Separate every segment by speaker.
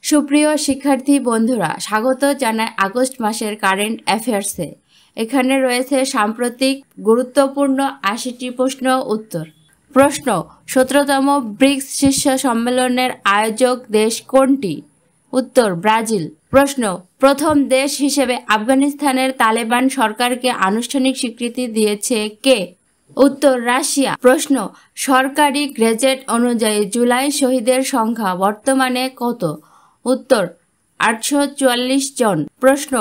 Speaker 1: সুপ্রিয় শিক্ষার্থী বন্ধুরা, স্বাগত জানাই আগস্ট মাসের কারেন্ট অ্যাফেয়ার্সে। এখানে রয়েছে সাম্প্রতিক গুরুত্বপূর্ণ ৮০টি প্রশ্ন উত্তর। প্রশ্ন: ১৭তম ব্রিক্স শীর্ষ সম্মেলনের আয়োজক দেশ কোনটি? উত্তর: ব্রাজিল। প্রশ্ন: প্রথম দেশ হিসেবে আফগানিস্তানের তালেবান সরকারকে আনুষ্ঠানিক স্বীকৃতি দিয়েছে কে? উত্তর: রাশিয়া। প্রশ্ন: সরকারি গেজেট অনুযায়ী জুলাই শহীদের সংখ্যা বর্তমানে কত? উত্তর: ৮৪৪ জন। প্রশ্ন: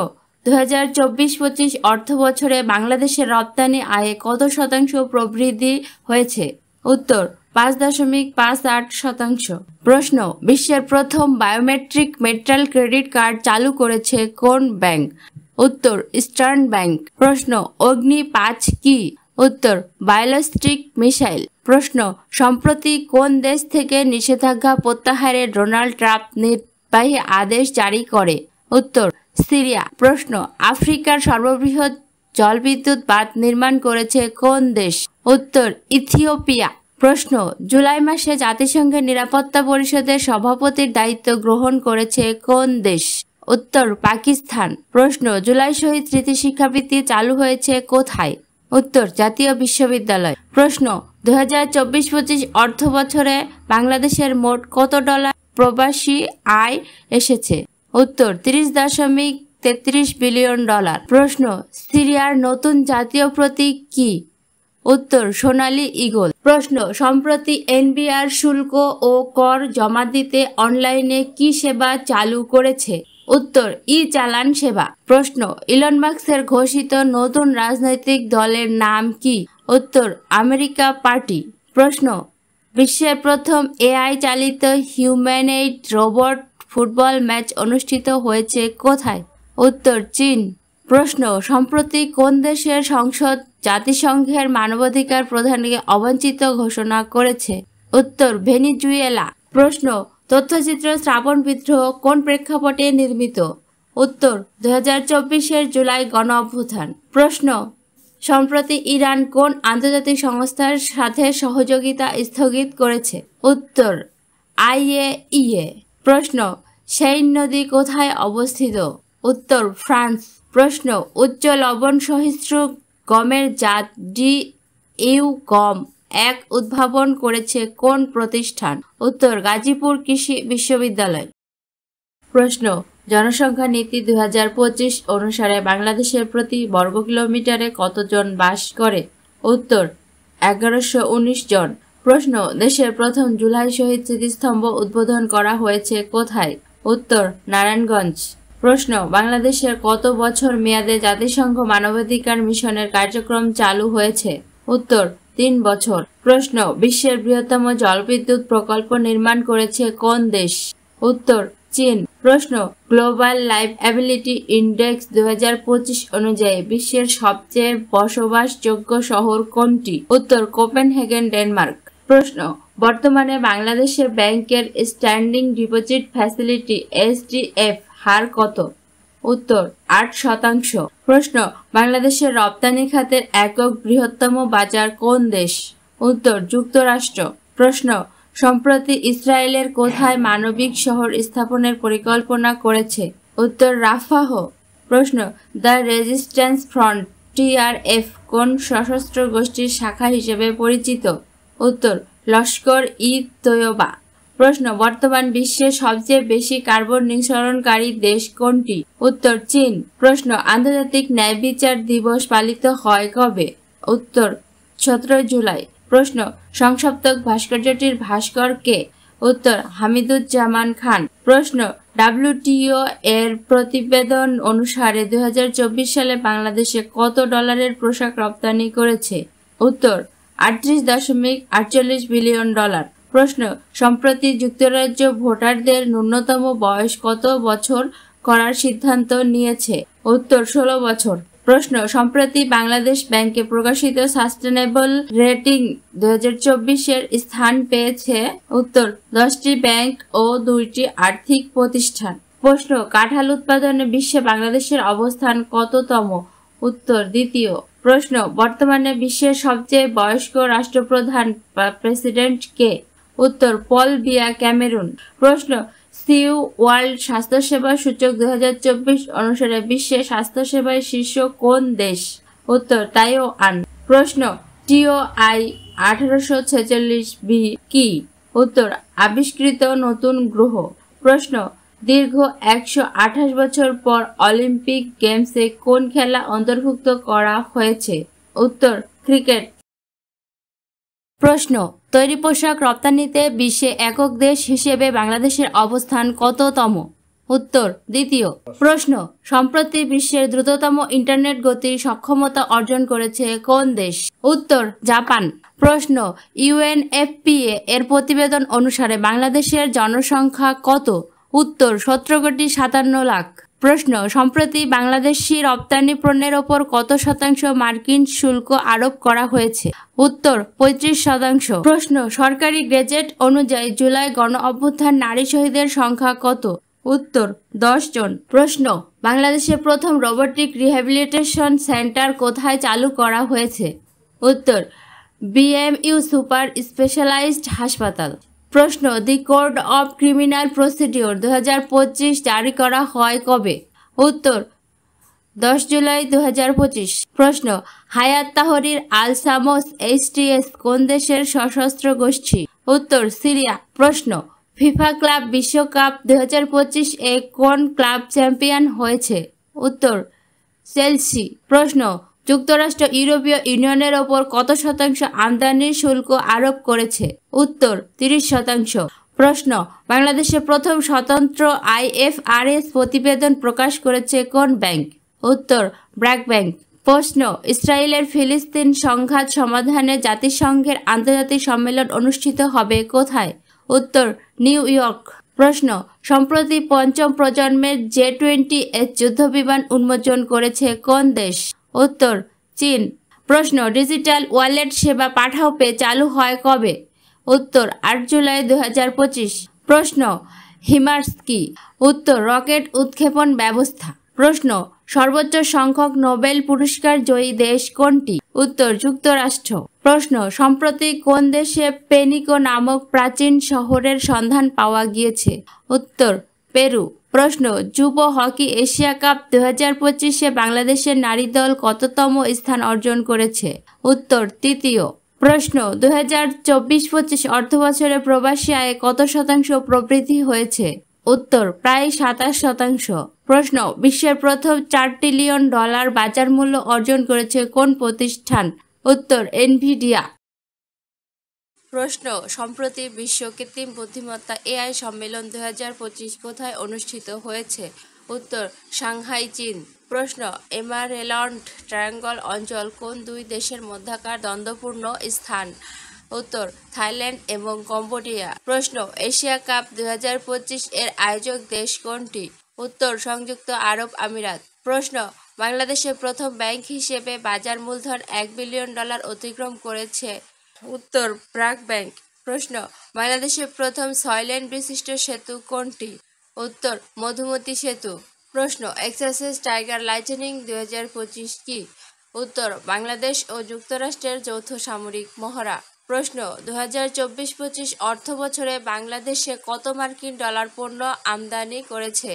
Speaker 1: ২০২৪-২৫ অর্থবছরে বাংলাদেশের রপ্তানি আয়ে কত শতাংশ প্রবৃদ্ধি হয়েছে? উত্তর: ৫.৫৮%। প্রশ্ন: বিশ্বের প্রথম বায়োমেট্রিক মেটাল ক্রেডিট কার্ড চালু করেছে কোন ব্যাংক? উত্তর: ইস্টার্ন ব্যাংক। প্রশ্ন: অগ্নি-৫ কি? উত্তর: ব্যালিস্টিক মিসাইল। প্রশ্ন: সম্প্রতি কোন দেশ থেকে নিষেধাজ্ঞা প্রত্যাহারে ডোনাল্ড ট্রাম্প নির্বাহী আদেশ জারি করে? উত্তর: সিরিয়া। প্রশ্ন: আফ্রিকার সর্ববৃহৎ জলবিদ্যুৎ বাঁধ নির্মাণ করেছে কোন দেশ? উত্তর: ইথিওপিয়া। প্রশ্ন: জুলাই মাসে জাতিসংঘের নিরাপত্তা পরিষদের সভাপতির দায়িত্ব গ্রহণ করেছে কোন দেশ? উত্তর: পাকিস্তান। প্রশ্ন: জুলাই শহীদ স্মৃতি শিক্ষাবৃত্তি চালু হয়েছে কোথায়? উত্তর: জাতীয় বিশ্ববিদ্যালয়। প্রশ্ন: ২০২৪-২৫ অর্থ বছরে বাংলাদেশের মোট কত ডলার প্রবাসী আয় এসেছে? উত্তর: ৩০.৩৩ বিলিয়ন ডলার। প্রশ্ন: সিরিয়ার নতুন জাতীয় প্রতীক কি? উত্তর: সোনালী ঈগল। প্রশ্ন: সম্প্রতি এনবিআর শুল্ক ও কর জমা দিতে অনলাইনে কি সেবা চালু করেছে? উত্তর: ই-চালান সেবা। প্রশ্ন: ইলন মাস্কের ঘোষিত নতুন রাজনৈতিক দলের নাম কি? উত্তর: আমেরিকা পার্টি। প্রশ্ন: বিশ্বের প্রথম এআই চালিত হিউম্যানয়েড রোবট ফুটবল ম্যাচ অনুষ্ঠিত হয়েছে কোথায়? উত্তর: চীন। প্রশ্ন: সম্প্রতি কোন দেশের সংসদ জাতিসংঘের মানবাধিকার প্রধানকে অবাঞ্ছিত ঘোষণা করেছে? উত্তর: ভেনিজুয়েলা। প্রশ্ন: তথ্যচিত্র শ্রাবণ বিদ্রোহ কোন প্রেক্ষাপটে নির্মিত? উত্তর: ২০২৪-এর জুলাই গণ অভ্যুত্থান। প্রশ্ন: সম্প্রতি ইরান কোন আন্তর্জাতিক সংস্থার সাথে সহযোগিতা স্থগিত করেছে? উত্তর: আইএইএ। প্রশ্ন: সেইন নদী কোথায় অবস্থিত? উত্তর: ফ্রান্স। প্রশ্ন: উচ্চ লবণ সহিষ্ণু গমের জাত ডিইউ গম ১ উদ্ভাবন করেছে কোন প্রতিষ্ঠান? উত্তর: গাজীপুর কৃষি বিশ্ববিদ্যালয়। প্রশ্ন: জনসংখ্যা নীতি ২০২৫ অনুসারে বাংলাদেশের প্রতি বর্গ কিলোমিটারে কতজন বাস করে? উত্তর: ১১১৯ জন। প্রশ্ন: দেশের প্রথম জুলাই শহীদ স্মৃতিস্তম্ভ উদ্বোধন করা হয়েছে কোথায়? উত্তর: নারায়ণগঞ্জ। প্রশ্ন: বাংলাদেশের কত বছর মেয়াদে জাতিসংঘ মানবাধিকার মিশনের কার্যক্রম চালু হয়েছে? উত্তর: ৩ বছর। প্রশ্ন: বিশ্বের বৃহত্তম জলবিদ্যুৎ প্রকল্প নির্মাণ করেছে কোন দেশ? উত্তর: চীন। প্রশ্ন: গ্লোবাল লাইভএবিলিটি ইন্ডেক্স ২০২৫ অনুযায়ী বিশ্বের সবচেয়ে বসবাসযোগ্য শহর কোনটি? উত্তর: কোপেনহেগেন, ডেনমার্ক। প্রশ্ন: বর্তমানে বাংলাদেশের ব্যাংকের স্ট্যান্ডিং ডিপোজিট ফ্যাসিলিটি এসডিএফ হার কত? উত্তর: ৮%। প্রশ্ন: বাংলাদেশের রপ্তানি খাতের একক বৃহত্তম বাজার কোন দেশ? উত্তর: যুক্তরাষ্ট্র। প্রশ্ন: সম্প্রতি ইসরায়েলের কোথায় মানবিক শহর স্থাপনের পরিকল্পনা করেছে? উত্তর: রাফাহ। প্রশ্ন: দ্য রেজিস্ট্যান্স ফ্রন্ট টিআরএফ কোন সশস্ত্র গোষ্ঠীর শাখা হিসেবে পরিচিত? উত্তর: লস্কর-ই-তৈয়বা। প্রশ্ন: বর্তমান বিশ্বের সবচেয়ে বেশি কার্বন নিঃসরণকারী দেশ কোনটি? উত্তর: চীন। প্রশ্ন: আন্তর্জাতিক ন্যায় বিচার দিবস পালিত হয় কবে? উত্তর: ১৭ জুলাই। প্রশ্ন: সংসপ্তক ভাস্কর্যটির ভাস্কর কে? উত্তর: হামিদুজ্জামান খান। প্রশ্ন: ডাব্লিউটিও এর প্রতিবেদন অনুসারে ২০২৪ সালে বাংলাদেশে কত ডলারের পোশাক রপ্তানি করেছে? উত্তর: ৩৮.৪৮ বিলিয়ন ডলার। প্রশ্ন: সম্প্রতি যুক্তরাজ্য ভোটারদের ন্যূনতম বয়স কত বছর করার সিদ্ধান্ত নিয়েছে? উত্তর: ১৬ বছর। প্রশ্ন: সম্প্রতি বাংলাদেশ ব্যাংকে প্রকাশিত সাস্টেনেবল রেটিং ২০২৪-এর স্থান পেয়েছে? উত্তর: ১০টি ব্যাংক ও ২টি আর্থিক প্রতিষ্ঠান। প্রশ্ন: কাঁঠাল উৎপাদনে বিশ্বে বাংলাদেশের অবস্থান কততম? উত্তর: দ্বিতীয়। প্রশ্ন: বর্তমানে বিশ্বের সবচেয়ে বয়স্ক রাষ্ট্রপ্রধান প্রেসিডেন্ট কে? উত্তর: পল বিয়া, ক্যামেরুন। প্রশ্ন: সিউ ওয়ার্ল্ড স্বাস্থ্যসেবা সূচক 2024 অনুসারে বিশ্বে স্বাস্থ্যসেবায় শীর্ষ কোন দেশ? উত্তর তাইওয়ান। প্রশ্ন টিওআই 1846 বি কি? উত্তর আবিষ্কৃত নতুন গ্রহ। প্রশ্ন দীর্ঘ 128 বছর পর অলিম্পিক গেমসে কোন খেলা অন্তর্ভুক্ত করা হয়েছে? উত্তর ক্রিকেট। প্রশ্ন তৈরি পোশাক রপ্তানিতে বিশ্বে একক দেশ হিসেবে বাংলাদেশের অবস্থান কততম? উত্তর দ্বিতীয়। প্রশ্ন সম্প্রতি বিশ্বের দ্রুততম ইন্টারনেট গতির সক্ষমতা অর্জন করেছে কোন দেশ? উত্তর জাপান। প্রশ্ন ইউএনএফপিএ এর প্রতিবেদন অনুসারে বাংলাদেশের জনসংখ্যা কত? উত্তর 17,57,00,000। প্রশ্ন সম্প্রতি বাংলাদেশি রপ্তানি পণ্যের ওপর কত শতাংশ মার্কিন শুল্ক আরোপ করা হয়েছে? উত্তর 35%। প্রশ্ন সরকারি গেজেট অনুযায়ী জুলাই গণ অভ্যুত্থান নারী শহীদের সংখ্যা কত? উত্তর 10 জন। প্রশ্ন বাংলাদেশের প্রথম রোবোটিক রিহ্যাবিলিটেশন সেন্টার কোথায় চালু করা হয়েছে? উত্তর বিএমইউ সুপার স্পেশালাইজড হাসপাতাল। প্রশ্ন দি কোড অফ ক্রিমিনাল প্রসিডিওর 2025 জারি করা হয় কবে? উত্তর 10 জুলাই 2025। প্রশ্ন হায়াত তাহরির আল সামস এইচটিএস কোন দেশের সশস্ত্র গোষ্ঠী? উত্তর সিরিয়া। প্রশ্ন ফিফা ক্লাব বিশ্বকাপ 2025 এ কোন ক্লাব চ্যাম্পিয়ন হয়েছে? উত্তর চেলসি। প্রশ্ন যুক্তরাষ্ট্র ইউরোপীয় ইউনিয়নের ওপর কত শতাংশ আমদানির শুল্ক আরোপ করেছে? উত্তর 30%। প্রশ্ন বাংলাদেশের প্রথম স্বতন্ত্র আইএফআরএস প্রতিবেদন প্রকাশ করেছে কোন ব্যাংক? উত্তর ব্র্যাক ব্যাংক। প্রশ্ন ইসরায়েলের ফিলিস্তিন সংঘাত সমাধানে জাতিসংঘের আন্তর্জাতিক সম্মেলন অনুষ্ঠিত হবে কোথায়? উত্তর নিউ ইয়র্ক। প্রশ্ন সম্প্রতি পঞ্চম প্রজন্মের জে-20 এর যুদ্ধবিমান উন্মোচন করেছে কোন দেশ? উত্তর চীন। প্রশ্ন ডিজিটাল ওয়ালেট সেবা পাঠাও পে চালু হয় কবে? উত্তর 8 জুলাই 2025। প্রশ্ন হিমার্স কি? উত্তর রকেট উৎক্ষেপণ ব্যবস্থা। প্রশ্ন সর্বোচ্চ সংখ্যক নোবেল পুরস্কার জয়ী দেশ কোনটি? উত্তর যুক্তরাষ্ট্র। প্রশ্ন সম্প্রতি কোন দেশে পেনিকো নামক প্রাচীন শহরের সন্ধান পাওয়া গিয়েছে? উত্তর পেরু। প্রশ্ন যুব হকি এশিয়া কাপ 2025-এ বাংলাদেশের নারী দল কততম স্থান অর্জন করেছে? উত্তর তৃতীয়। প্রশ্ন 2024-25 অর্থবছরে প্রবাসী আয়ে কত শতাংশ প্রবৃদ্ধি হয়েছে? উত্তর প্রায় 27%। প্রশ্ন বিশ্বের প্রথম $4 ট্রিলিয়ন বাজার মূল্য অর্জন করেছে কোন প্রতিষ্ঠান? উত্তর এনভিডিয়া। প্রশ্ন সম্প্রতি বিশ্ব কৃত্রিম বুদ্ধিমত্তা এআই সম্মেলন 2025 কোথায় অনুষ্ঠিত হয়েছে? উত্তর সাংহাই চীন। প্রশ্ন এমারেল্ড ট্রায়াঙ্গল অঞ্চল কোন দুই দেশের মধ্যকার দ্বন্দ্বপূর্ণ স্থান? উত্তর থাইল্যান্ড এবং কম্বোডিয়া। প্রশ্ন এশিয়া কাপ 2025 এর আয়োজক দেশ কোনটি? উত্তর সংযুক্ত আরব আমিরাত। প্রশ্ন বাংলাদেশের প্রথম ব্যাংক হিসেবে বাজার মূলধন $1 বিলিয়ন অতিক্রম করেছে? উত্তর ব্র্যাক ব্যাংক। প্রশ্ন বাংলাদেশের প্রথম 6 লেন বিশিষ্ট সেতু কোনটি? উত্তর মধুমতি সেতু। প্রশ্ন এক্সারসাইজ টাইগার লাইটেনিং 2025 কি? উত্তর বাংলাদেশ ও যুক্তরাষ্ট্রের যৌথ সামরিক মহড়া। প্রশ্ন 2024-25 অর্থ বছরে বাংলাদেশে কত মার্কিন ডলার পণ্য আমদানি করেছে?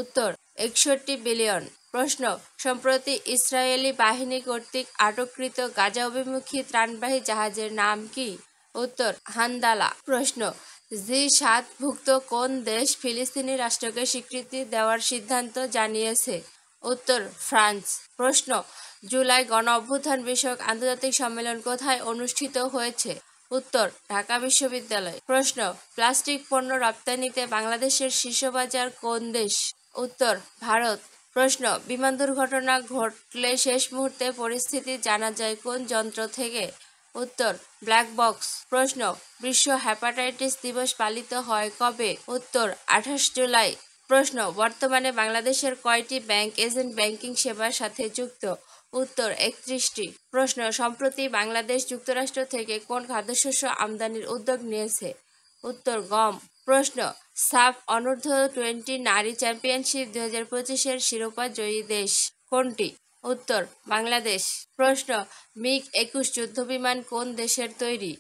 Speaker 1: উত্তর 61 বিলিয়ন। প্রশ্ন সম্প্রতি ইসরায়েলি বাহিনী কর্তৃক আটককৃত গাজা অভিমুখী ত্রাণবাহী জাহাজের নাম কি? উত্তর হান্দালা। প্রশ্ন জি7 ভুক্ত কোন দেশ ফিলিস্তিনি রাষ্ট্রকে স্বীকৃতি দেওয়ার সিদ্ধান্ত জানিয়েছে? উত্তর ফ্রান্স। প্রশ্ন জুলাই গণ অভ্যুত্থান বিষয়ক আন্তর্জাতিক সম্মেলন কোথায় অনুষ্ঠিত হয়েছে? উত্তর ঢাকা বিশ্ববিদ্যালয়। প্রশ্ন প্লাস্টিক পণ্য রপ্তানিতে বাংলাদেশের শীর্ষ বাজার কোন দেশ? উত্তর ভারত। প্রশ্ন বিমান দুর্ঘটনা ঘটলে শেষ মুহূর্তে পরিস্থিতি জানা যায় কোন যন্ত্র থেকে? উত্তর ব্ল্যাক বক্স। প্রশ্ন বিশ্ব হেপাটাইটিস দিবস পালিত হয় কবে? উত্তর 28 জুলাই। প্রশ্ন বর্তমানে বাংলাদেশের কয়টি ব্যাংক এজেন্ট ব্যাংকিং সেবার সাথে যুক্ত? উত্তর 31টি। প্রশ্ন সম্প্রতি বাংলাদেশ যুক্তরাষ্ট্র থেকে কোন খাদ্যশস্য আমদানির উদ্যোগ নিয়েছে? উত্তর গম। প্রশ্ন সাফ অনূর্ধ্ব-20 নারী চ্যাম্পিয়নশিপ 2025-এর শিরোপা জয়ী দেশ কোনটি? উত্তর বাংলাদেশ। প্রশ্ন মিগ 21 যুদ্ধবিমান কোন দেশের তৈরি?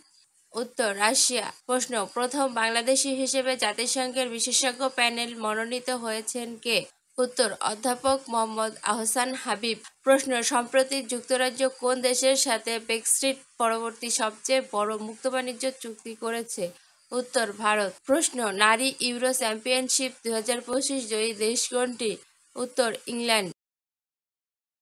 Speaker 1: উত্তর রাশিয়া। প্রশ্ন, প্রথম বাংলাদেশি হিসেবে জাতিসংঘের বিশেষজ্ঞ প্যানেল মনোনীত হয়েছেন কে? উত্তর অধ্যাপক মোহাম্মদ আহসান হাবিব। প্রশ্ন, সম্প্রতি যুক্তরাজ্য কোন দেশের সাথে ব্রেক্সিট পরবর্তী সবচেয়ে বড় মুক্ত বাণিজ্য চুক্তি করেছে? উত্তর ভারত। প্রশ্ন, নারী ইউরো চ্যাম্পিয়নশিপ 2025 জয়ী দেশ কোনটি? উত্তর ইংল্যান্ড।